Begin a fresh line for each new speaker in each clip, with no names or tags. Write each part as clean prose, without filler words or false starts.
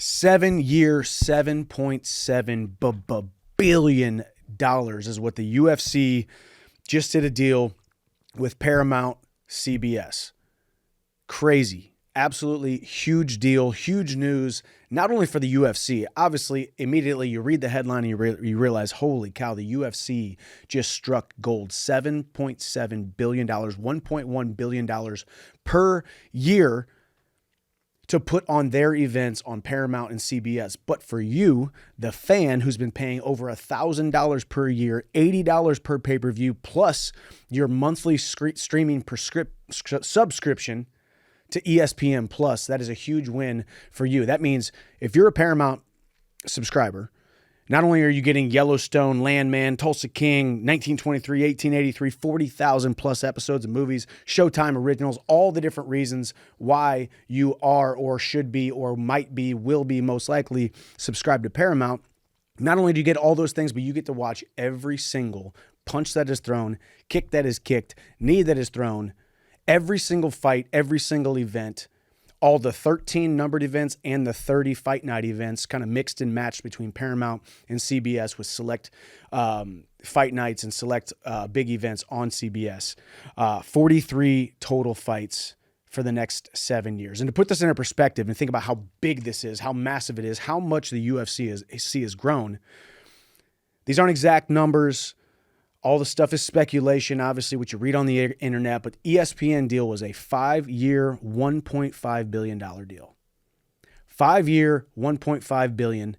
7-year, $7.7 billion is what the UFC just did a deal with Paramount CBS. Crazy. Absolutely huge deal, huge news, not only for the UFC. Obviously, immediately you read the headline and you realize, holy cow, the UFC just struck gold. $7.7 billion, $1.1 billion per year to put on their events on Paramount and CBS. But for you, the fan who's been paying over $1,000 per year, $80 per pay-per-view, plus your monthly streaming subscription to ESPN Plus, that is a huge win for you. That means if you're a Paramount subscriber, not only are you getting Yellowstone, Landman, Tulsa King, 1923, 1883, 40,000 plus episodes of movies, Showtime originals, all the different reasons why you are or should be or might be, will be most likely subscribed to Paramount. Not only do you get all those things, but you get to watch every single punch that is thrown, kick that is kicked, knee that is thrown, every single fight, every single event, all the 13 numbered events and the 30 fight night events kind of mixed and matched between Paramount and CBS with select fight nights and select big events on CBS. 43 total fights for the next 7 years. And to put this into perspective and think about how big this is, how massive it is, how much the UFC has grown, these aren't exact numbers. All the stuff is speculation, obviously, what you read on the internet, but ESPN deal was a 5-year, $1.5 billion deal. 5-year, $1.5 billion.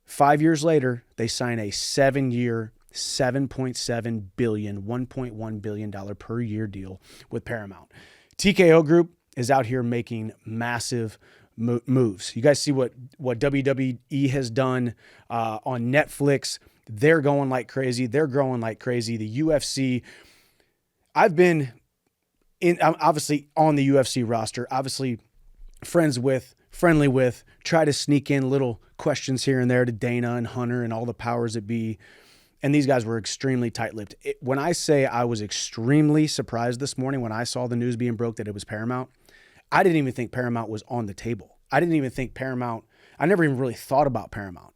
5 years later, they sign a 7-year, $7.7 billion, $1.1 billion per year deal with Paramount. TKO Group is out here making massive moves. You guys see what WWE has done on Netflix. They're going like crazy. They're growing like crazy. The UFC, I'm obviously on the UFC roster, obviously friendly with, try to sneak in little questions here and there to Dana and Hunter and all the powers that be. And these guys were extremely tight-lipped. When I say I was extremely surprised this morning when I saw the news being broke that it was Paramount, I didn't even think Paramount was on the table. I didn't even think Paramount, I never even really thought about Paramount.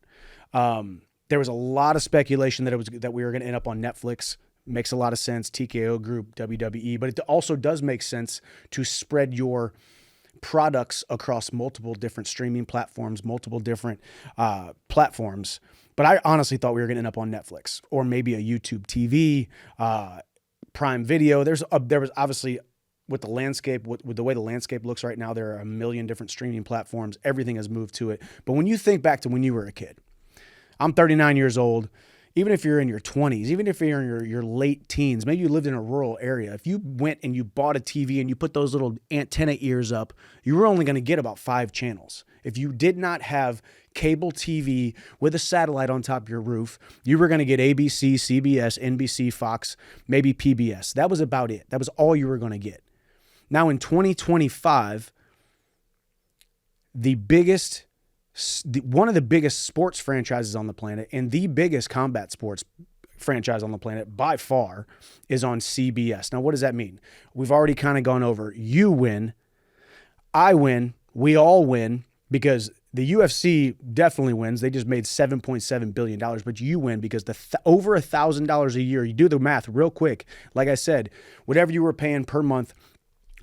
There was a lot of speculation that we were going to end up on Netflix. Makes a lot of sense. TKO Group, WWE, but it also does make sense to spread your products across multiple different streaming platforms, multiple different platforms. But I honestly thought we were going to end up on Netflix or maybe a YouTube TV, Prime Video. There was obviously with the landscape, with the way the landscape looks right now, there are a million different streaming platforms. Everything has moved to it. But when you think back to when you were a kid, I'm 39 years old. Even if you're in your 20s, even if you're in your late teens, maybe you lived in a rural area, if you went and you bought a TV and you put those little antenna ears up, you were only going to get about 5 channels. If you did not have cable TV with a satellite on top of your roof, you were going to get ABC, CBS, NBC, Fox, maybe PBS. That was about it. That was all you were going to get. Now in 2025, one of the biggest sports franchises on the planet and the biggest combat sports franchise on the planet by far is on CBS. Now, what does that mean? We've already kind of gone over. You win, I win, we all win because the UFC definitely wins. They just made $7.7 billion, but you win because over $1,000 a year, you do the math real quick. Like I said, whatever you were paying per month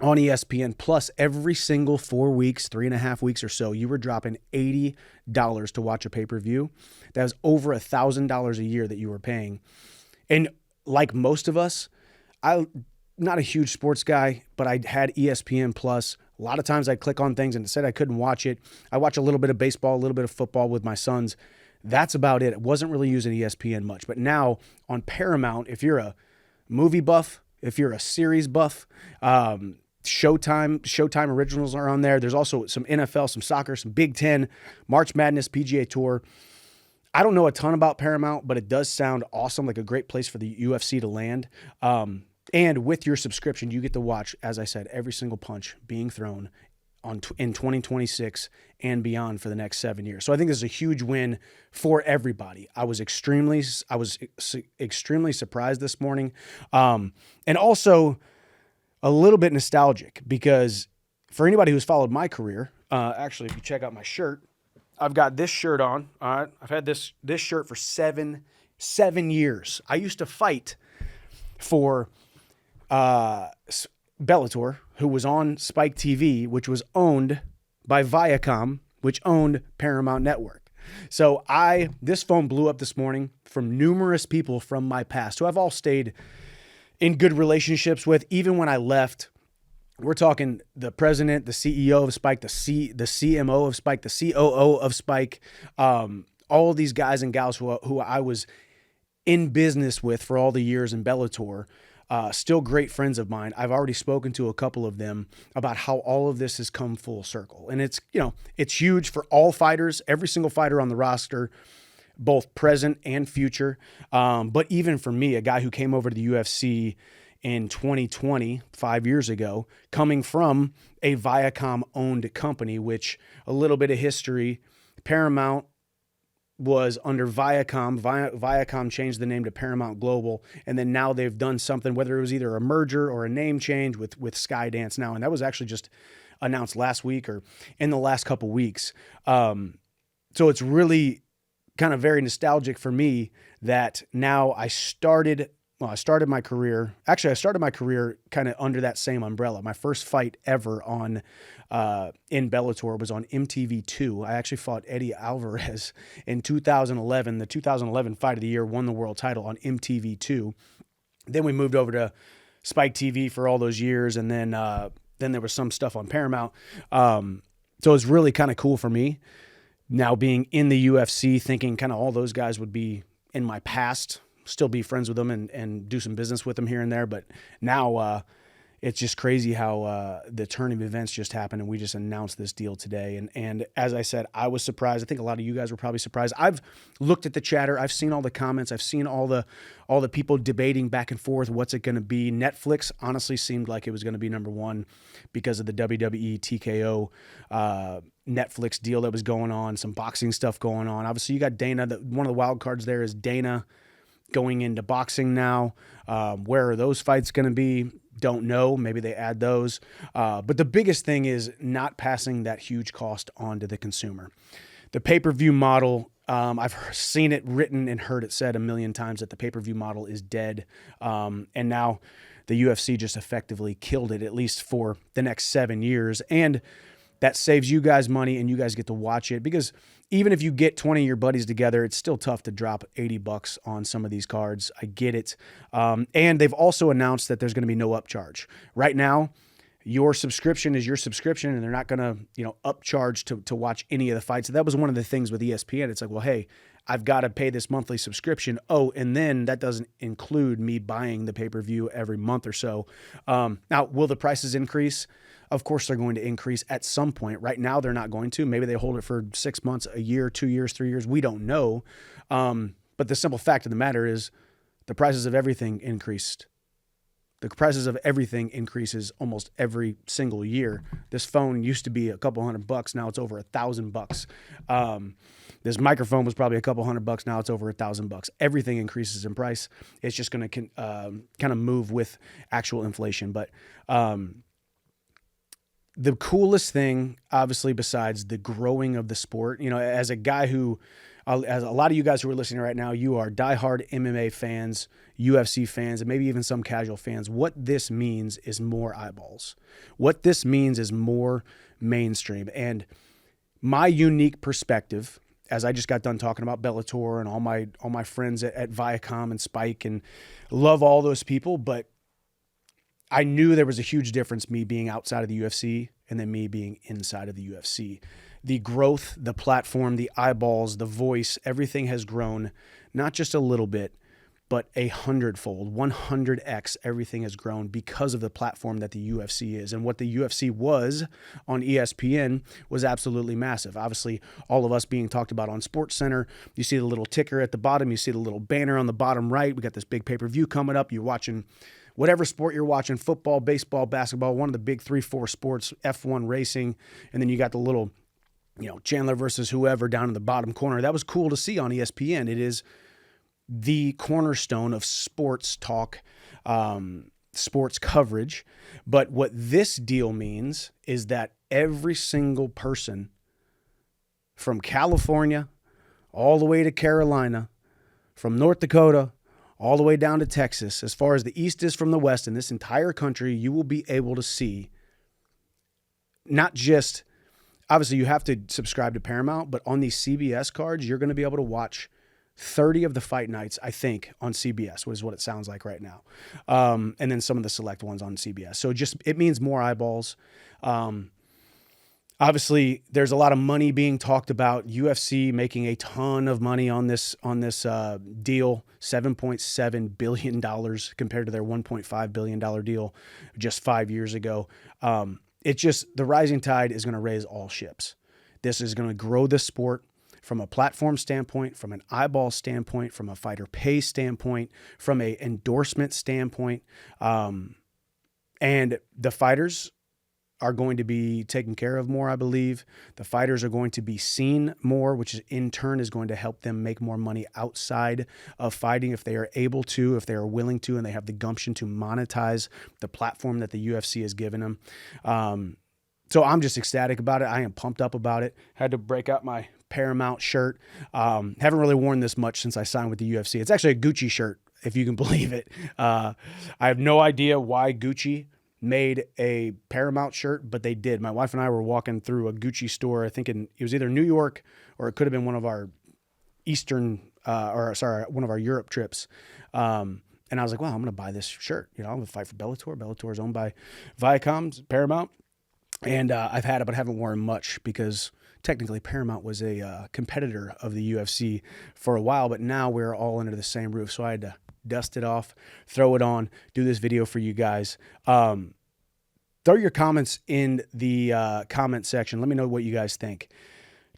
on ESPN Plus every single 4 weeks, 3.5 weeks or so, you were dropping $80 to watch a pay-per-view. That was over $1,000 a year that you were paying. And like most of us, I'm not a huge sports guy, but I had ESPN Plus. A lot of times I'd click on things and it said I couldn't watch it. I watch a little bit of baseball, a little bit of football with my sons. That's about it. I wasn't really using ESPN much. But now on Paramount, if you're a movie buff, if you're a series buff, Showtime originals are on there. There's also some NFL, some soccer, some Big Ten, March Madness, PGA Tour. I don't know a ton about Paramount, but it does sound awesome, like a great place for the UFC to land. And with your subscription, you get to watch, as I said, every single punch being thrown in 2026 and beyond for the next 7 years. So I think this is a huge win for everybody. I was extremely surprised this morning. And also a little bit nostalgic because for anybody who's followed my career, actually, if you check out my shirt, I've got this shirt on. All right. I've had this shirt for seven years. I used to fight for Bellator, who was on Spike TV, which was owned by Viacom, which owned Paramount Network. So this phone blew up this morning from numerous people from my past who I've all stayed in good relationships with. Even when I left, we're talking the president, the CEO of Spike, the CMO of Spike, the COO of Spike, all of these guys and gals who I was in business with for all the years in Bellator. Still great friends of mine. I've already spoken to a couple of them about how all of this has come full circle. And it's huge for all fighters, every single fighter on the roster, both present and future. But even for me, a guy who came over to the UFC in 2020, 5 years ago, coming from a Viacom-owned company, which a little bit of history, Paramount was under Viacom. Viacom changed the name to Paramount Global, and then now they've done something, whether it was either a merger or a name change with Skydance now, and that was actually just announced last week or in the last couple weeks. So it's really kind of very nostalgic for me that now I started my career. Actually, I started my career kind of under that same umbrella. My first fight ever in Bellator was on MTV2. I actually fought Eddie Alvarez in 2011. The 2011 Fight of the Year, won the world title on MTV2. Then we moved over to Spike TV for all those years, and then there was some stuff on Paramount. So it's really kind of cool for me now being in the UFC, thinking kind of all those guys would be in my past. Still be friends with them and do some business with them here and there. But now it's just crazy how the turn of events just happened, and we just announced this deal today. And as I said, I was surprised. I think a lot of you guys were probably surprised. I've looked at the chatter. I've seen all the comments. I've seen all the people debating back and forth. What's it going to be? Netflix honestly seemed like it was going to be number one because of the WWE TKO Netflix deal that was going on, some boxing stuff going on. Obviously, you got Dana. One of the wild cards there is Dana going into boxing now. Where are those fights going to be? Don't know. Maybe they add those. But the biggest thing is not passing that huge cost on to the consumer. The pay-per-view model, I've seen it written and heard it said a million times that the pay-per-view model is dead. And now the UFC just effectively killed it, at least for the next 7 years. And that saves you guys money, and you guys get to watch it, because even if you get 20 of your buddies together, it's still tough to drop $80 on some of these cards. I get it. And they've also announced that there's going to be no upcharge. Right now, your subscription is your subscription, and they're not going to, upcharge to watch any of the fights. That was one of the things with ESPN. It's like, well, hey, I've got to pay this monthly subscription. Oh, and then that doesn't include me buying the pay-per-view every month or so. Now, will the prices increase? Of course, they're going to increase at some point. Right now, they're not going to. Maybe they hold it for 6 months, a year, 2 years, 3 years. We don't know. But the simple fact of the matter is the prices of everything increased. The prices of everything increases almost every single year. This phone used to be a couple $100. Now it's over $1,000. This microphone was probably a couple $100. Now it's over $1,000. Everything increases in price. It's just going to kind of move with actual inflation. But the coolest thing, obviously, besides the growing of the sport, as a guy who, as a lot of you guys who are listening right now, you are diehard MMA fans, UFC fans, and maybe even some casual fans. What this means is more eyeballs. What this means is more mainstream. And my unique perspective, as I just got done talking about Bellator and all my friends at Viacom and Spike, and love all those people, but I knew there was a huge difference, me being outside of the UFC and then me being inside of the UFC. The growth, the platform, the eyeballs, the voice, everything has grown, not just a little bit, but 100-fold, 100x, everything has grown because of the platform that the UFC is. And what the UFC was on ESPN was absolutely massive. Obviously, all of us being talked about on SportsCenter, you see the little ticker at the bottom, you see the little banner on the bottom right. We got this big pay-per-view coming up. You're watching whatever sport you're watching, football, baseball, basketball, one of the big 3-4 sports, F1 racing, and then you got the little, Chandler versus whoever down in the bottom corner. That was cool to see on ESPN. It is the cornerstone of sports talk, sports coverage. But what this deal means is that every single person from California all the way to Carolina, from North Dakota all the way down to Texas, as far as the East is from the West, in this entire country, you will be able to see not just, obviously you have to subscribe to Paramount, but on these CBS cards, you're going to be able to watch 30 of the fight nights, I think, on CBS, which is what it sounds like right now. And then some of the select ones on CBS. So it means more eyeballs. Obviously, there's a lot of money being talked about. UFC making a ton of money on this deal, $7.7 billion compared to their $1.5 billion deal just 5 years ago. It's just the rising tide is going to raise all ships. This is going to grow the sport from a platform standpoint, from an eyeball standpoint, from a fighter pay standpoint, from a endorsement standpoint. And the fighters are going to be taken care of more, I believe. The fighters are going to be seen more, which in turn is going to help them make more money outside of fighting if they are able to, if they are willing to, and they have the gumption to monetize the platform that the UFC has given them. So I'm just ecstatic about it. I am pumped up about it. Had to break out my Paramount shirt. Haven't really worn this much since I signed with the UFC. It's actually a Gucci shirt, if you can believe it. I have no idea why Gucci made a Paramount shirt, but they did. My wife and I were walking through a Gucci store, I think it was either New York or it could have been one of our one of our Europe trips. And I was like, well, I'm going to buy this shirt. I'm going to fight for Bellator. Bellator is owned by Viacom, Paramount. And I've had it, but I haven't worn much because technically Paramount was a competitor of the UFC for a while, but now we're all under the same roof. So I had to dust it off, throw it on, do this video for you guys. Throw your comments in the comment section. Let me know what you guys think.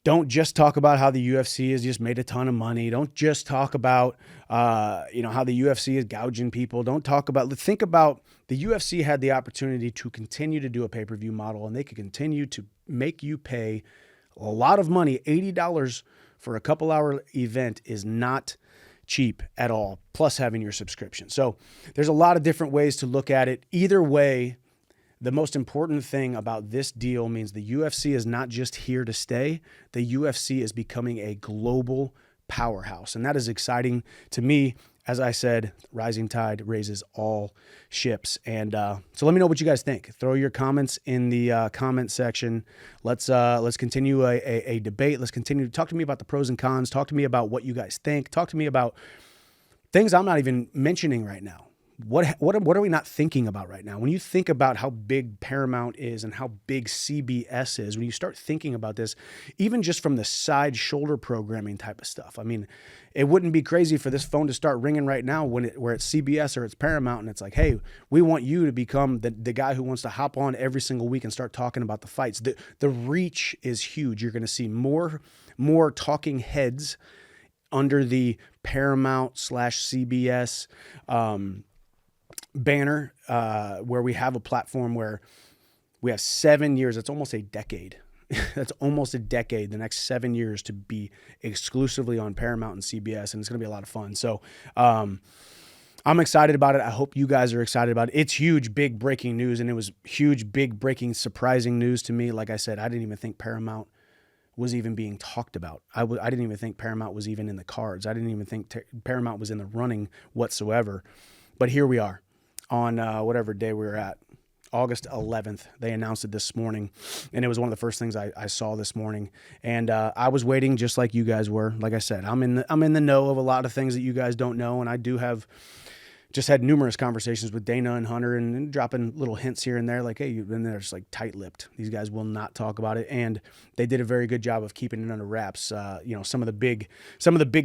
Don't just talk about how the UFC has just made a ton of money. Don't just talk about, how the UFC is gouging people. Think about the UFC had the opportunity to continue to do a pay-per-view model, and they could continue to make you pay a lot of money. $80 for a couple-hour event is not cheap at all, plus having your subscription. So there's a lot of different ways to look at it. Either way, the most important thing about this deal means the UFC is not just here to stay. The UFC is becoming a global powerhouse, and that is exciting to me. As I said, rising tide raises all ships. And so let me know what you guys think. Throw your comments in the comment section. Let's continue a debate. Let's continue to talk to me about the pros and cons. Talk to me about what you guys think. Talk to me about things I'm not even mentioning right now. What are we not thinking about right now? When you think about how big Paramount is and how big CBS is, when you start thinking about this, even just from the side shoulder programming type of stuff, I mean, it wouldn't be crazy for this phone to start ringing right now where it's CBS or it's Paramount, and it's like, hey, we want you to become the guy who wants to hop on every single week and start talking about the fights. The reach is huge. You're going to see more talking heads under the Paramount/CBS banner, where we have a platform where we have 7 years. That's almost a decade. That's almost a decade, the next 7 years, to be exclusively on Paramount and CBS, and it's going to be a lot of fun. So I'm excited about it. I hope you guys are excited about it. It's huge, big breaking news, and it was huge, big breaking, surprising news to me. Like I said, I didn't even think Paramount was even being talked about. I didn't even think Paramount was even in the cards. I didn't even think Paramount was in the running whatsoever. But here we are on whatever day we were at, August 11th. They announced it this morning, and it was one of the first things I saw this morning. And I was waiting just like you guys were. Like I said, I'm in the know of a lot of things that you guys don't know, and I do have just had numerous conversations with Dana and Hunter and dropping little hints here and there, like, hey, and they're just like tight-lipped. These guys will not talk about it, and they did a very good job of keeping it under wraps. Some of the big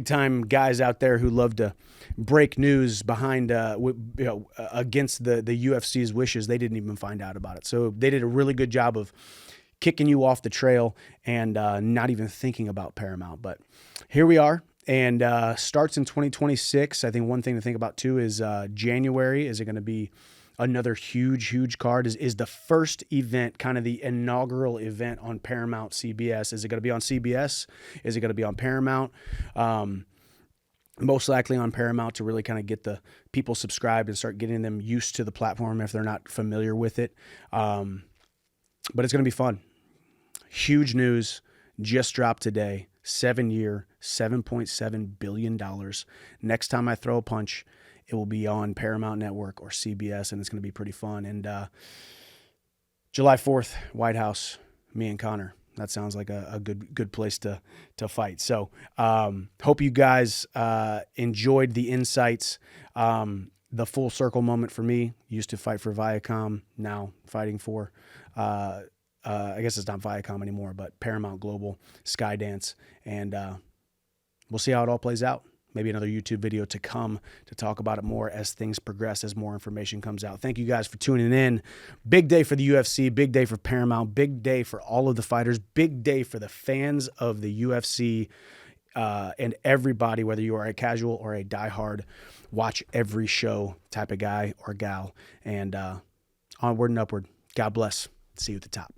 time guys out there who love to break news behind, against the UFC's wishes, they didn't even find out about it. So they did a really good job of kicking you off the trail and not even thinking about Paramount. But here we are. And starts in 2026. I think one thing to think about too is January. Is it going to be another huge card? Is the first event kind of the inaugural event on Paramount CBS? Is it going to be on CBS? Is it going to be on Paramount? Most likely on Paramount, to really kind of get the people subscribed and start getting them used to the platform if they're not familiar with it. But it's going to be fun. Huge news. just dropped today. 7-year, $7.7 billion. Next time I throw a punch, it will be on Paramount Network or CBS, and it's going to be pretty fun. And July 4th, White House, me and Connor. That sounds like a good place to fight. So hope you guys enjoyed the insights. The full circle moment for me, used to fight for Viacom, now fighting for, I guess it's not Viacom anymore, but Paramount Global, Skydance. And we'll see how it all plays out. Maybe another YouTube video to come to talk about it more as things progress, as more information comes out. Thank you guys for tuning in. Big day for the UFC, big day for Paramount, big day for all of the fighters, big day for the fans of the UFC and everybody, whether you are a casual or a diehard, watch every show type of guy or gal. And onward and upward. God bless. See you at the top.